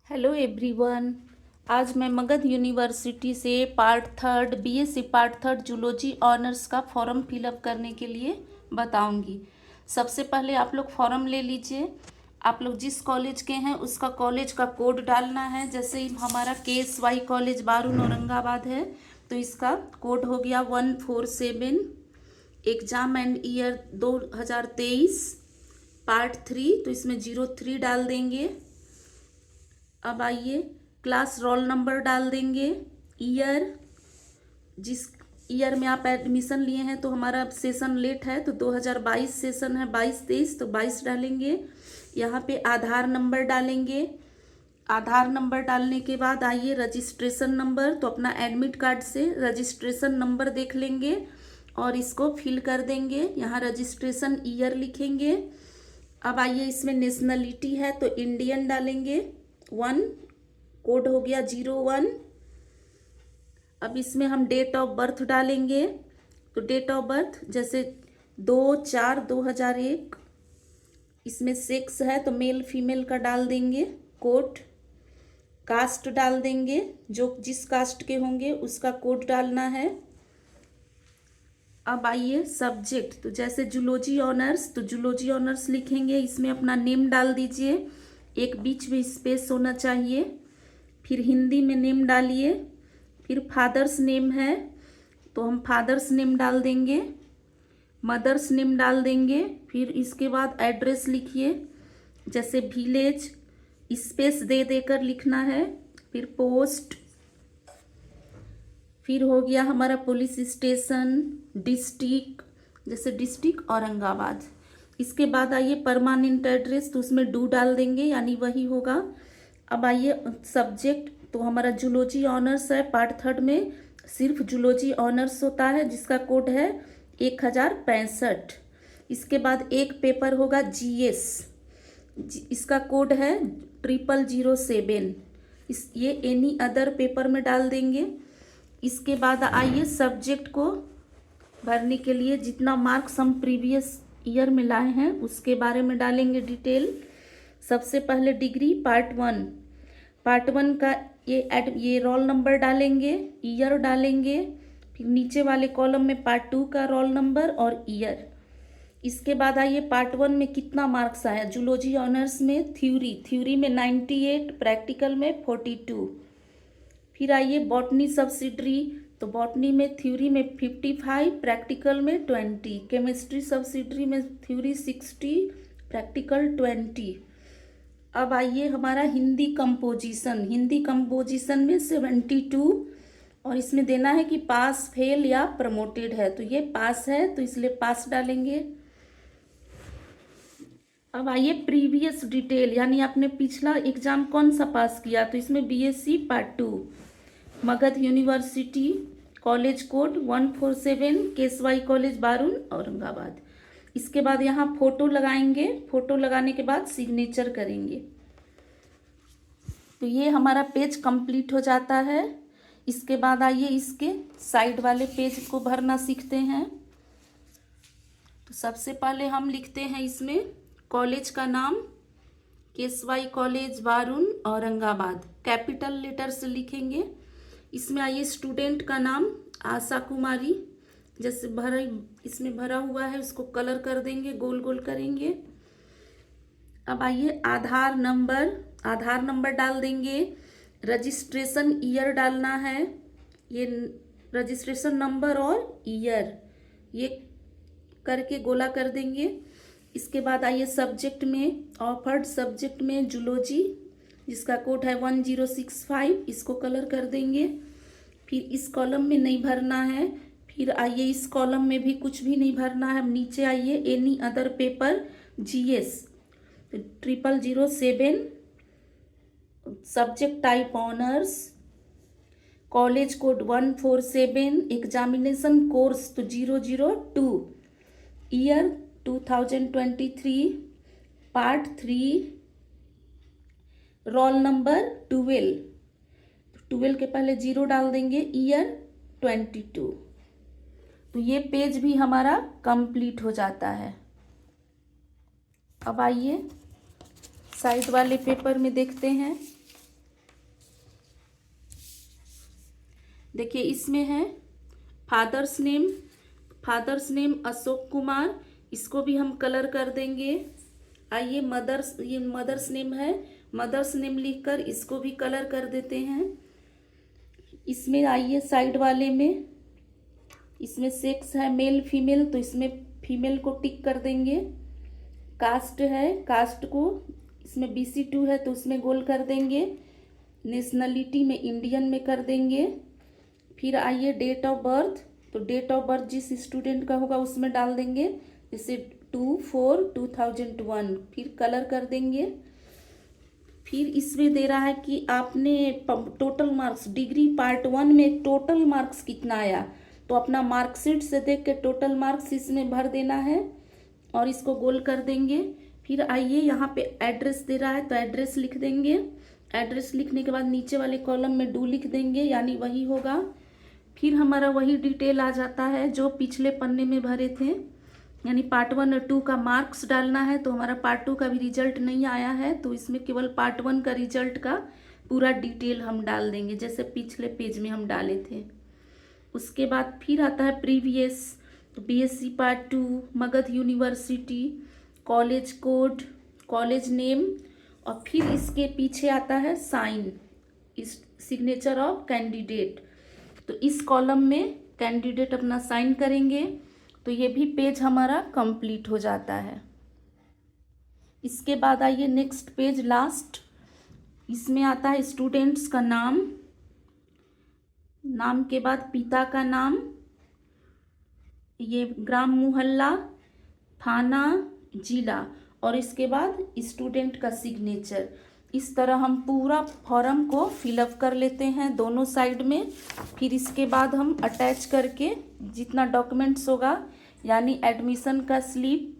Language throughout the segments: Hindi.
Hello everyone. आज मैं मगध यूनिवर्सिटी से part third BSc part third zoology honours का फॉर्म फिलअप करने के लिए बताऊंगी। सबसे पहले आप लोग फॉर्म ले लीजिए। आप लोग जिस कॉलेज के हैं उसका कॉलेज का कोड डालना है। जैसे ही हमारा KSY कॉलेज बारून औरंगाबाद है तो इसका कोड हो गया 147। एग्ज़ाम एंड ईयर 2023 पार्ट 3, तो इसमें 03 डाल देंगे। अब आइए क्लास रोल नंबर डाल देंगे। ईयर, जिस ईयर में आप एडमिशन लिए हैं, तो हमारा सेशन लेट है तो 2022 सेशन है, 22-23 तो 22 डालेंगे। यहाँ पे आधार नंबर डालेंगे। आधार नंबर डालने के बाद आइए रजिस्ट्रेशन नंबर, तो अपना एडमिट कार्ड से रजिस्ट्रेशन नंबर देख लेंगे और इसको फिल कर देंगे। यहाँ रजिस्ट्रेशन ईयर लिखेंगे। अब आइए इसमें नेशनलिटी है तो इंडियन डालेंगे। 1 कोड हो गया 01। अब इसमें हम डेट ऑफ बर्थ डालेंगे। तो डेट ऑफ बर्थ जैसे 2/4/2001। इसमें सेक्स है तो मेल फीमेल का डाल देंगे कोड। कास्ट डाल देंगे, जो जिस कास्ट के होंगे उसका कोड डालना है। अब आइए सब्जेक्ट, तो जैसे जूलॉजी ऑनर्स तो जूलॉजी ऑनर्स लिखेंगे। इसमें अपना नेम डाल दीजिए, एक बीच में स्पेस होना चाहिए। फिर हिंदी में नेम डालिए। फिर फादर्स नेम है तो हम फादर्स नेम डाल देंगे, मदर्स नेम डाल देंगे। फिर इसके बाद एड्रेस लिखिए, जैसे विलेज स्पेस दे देकर लिखना है। फिर पोस्ट, फिर हो गया हमारा पुलिस स्टेशन, डिस्ट्रिक्ट, जैसे डिस्ट्रिक्ट औरंगाबाद। इसके बाद आइए परमानेंट एड्रेस, तो उसमें डू डाल देंगे, यानी वही होगा। अब आइए सब्जेक्ट, तो हमारा जूलॉजी ऑनर्स है। पार्ट थर्ड में सिर्फ जूलॉजी ऑनर्स होता है, जिसका कोड है 1065। इसके बाद एक पेपर होगा GS, इसका कोड है 0007। ये एनी अदर पेपर में डाल देंगे। इसके बाद आइए सब्जेक्ट को भरने के लिए जितना मार्क्स हम प्रीवियस ईयर में लाए हैं उसके बारे में डालेंगे डिटेल। सबसे पहले डिग्री पार्ट वन का ये रोल नंबर डालेंगे, ईयर डालेंगे। फिर नीचे वाले कॉलम में पार्ट 2 का रोल नंबर और ईयर। इसके बाद आइए पार्ट 1 में कितना मार्क्स आया। जूलॉजी ऑनर्स में थ्योरी में 98, प्रैक्टिकल में 42। फिर आइए बॉटनी सब्सिडरी, तो बॉटनी में थ्योरी में 55, प्रैक्टिकल में 20। केमिस्ट्री सब्सिडरी में थ्योरी 60, प्रैक्टिकल 20। अब आइए हमारा हिंदी कंपोजिशन में 72, और इसमें देना है कि पास, फेल या प्रमोटेड है। तो ये पास है तो इसलिए पास डालेंगे। अब आइए प्रीवियस डिटेल, यानी आपने पिछला एग्जाम कौन सा पास किया। तो इसमें BSc part 2 Magadh university, college code 147, KSY college Barun Aurangabad. इसके बाद यहाँ फोटो लगाएंगे। फोटो लगाने के बाद सिग्नेचर करेंगे। तो ये हमारा पेज कंप्लीट हो जाता है। इसके बाद आइए इसके साइड वाले पेज को भरना सीखते हैं। तो सबसे पहले हम लिखते हैं इसमें कॉलेज का नाम, KSY college Barun Aurangabad, capital letter से लिखेंगे। इसमें आइए स्टूडेंट का नाम आशा कुमारी, जैसे इसमें भरा हुआ है उसको कलर कर देंगे, गोल गोल करेंगे। अब आइए आधार नंबर डाल देंगे। रजिस्ट्रेशन ईयर डालना है, ये रजिस्ट्रेशन नंबर और ईयर ये करके गोला कर देंगे। इसके बाद आइए सब्जेक्ट में, ऑफर्ड सब्जेक्ट में जूलॉजी, जिसका कोड है 1065, इसको कलर कर देंगे। फिर इस कॉलम में नहीं भरना है। फिर आइए इस कॉलम में भी कुछ भी नहीं भरना है। नीचे आइए any other paper GS 0007, subject type honours, college code 147, examination course तो 002, ईयर 2023, पार्ट 3, रोल नंबर 12 के पहले 0 डाल देंगे, ईयर 22। तो ये पेज भी हमारा कंप्लीट हो जाता है। अब आइए साइड वाले पेपर में देखते हैं। देखिए इसमें है फादर्स नेम अशोक कुमार, इसको भी हम कलर कर देंगे। आइए ये मदर्स नेम है, मदर्स नेम लिखकर इसको भी कलर कर देते हैं। इसमें आइए साइड वाले में, इसमें सेक्स है मेल फीमेल, तो इसमें फीमेल को टिक कर देंगे। कास्ट है, कास्ट को इसमें BC2 है तो उसमें गोल कर देंगे। नेशनलिटी में इंडियन में कर देंगे। फिर आइए डेट ऑफ बर्थ, तो डेट ऑफ बर्थ जिस स्टूडेंट का होगा उसमें डाल देंगे, जैसे 2/4/2001। फिर कलर कर देंगे। फिर इसमें दे रहा है कि आपने टोटल मार्क्स डिग्री पार्ट 1 में टोटल मार्क्स कितना आया, तो अपना मार्कशीट से देख के टोटल मार्क्स इसमें भर देना है और इसको गोल कर देंगे। फिर आइए यहाँ पे एड्रेस दे रहा है तो एड्रेस लिख देंगे। एड्रेस लिखने के बाद नीचे वाले कॉलम में डू लिख देंगे, यानी वही होगा। फिर हमारा वही डिटेल आ जाता है जो पिछले पन्ने में भरे थे, यानी पार्ट 1 और 2 का मार्क्स डालना है। तो हमारा पार्ट 2 का भी रिजल्ट नहीं आया है, तो इसमें केवल पार्ट 1 का रिजल्ट का पूरा डिटेल हम डाल देंगे, जैसे पिछले पेज में हम डाले थे। उसके बाद फिर आता है प्रीवियस, तो BSc part 2, Magadh university, college code, college name, और फिर इसके पीछे आता है साइन, इस सिग्नेचर ऑफ कैंडिडेट। तो इस कॉलम में कैंडिडेट अपना साइन करेंगे, तो ये भी पेज हमारा कंप्लीट हो जाता है। इसके बाद आइए नेक्स्ट पेज लास्ट, इसमें आता है स्टूडेंट्स का नाम, नाम के बाद पिता का नाम, ये ग्राम मोहल्ला, थाना, जिला, और इसके बाद स्टूडेंट का सिग्नेचर। इस तरह हम पूरा फॉर्म को फिलअप कर लेते हैं दोनों साइड में। फिर इसके बाद हम अटैच करके जितना डॉक्यूमेंट्स होगा, यानी एडमिशन का स्लिप,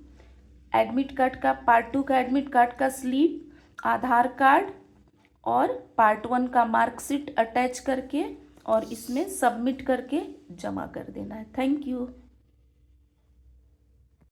एडमिट कार्ड का पार्ट 2 का एडमिट कार्ड का स्लिप, आधार कार्ड और पार्ट 1 का मार्कशीट अटैच करके और इसमें सबमिट करके जमा कर देना है। Thank you.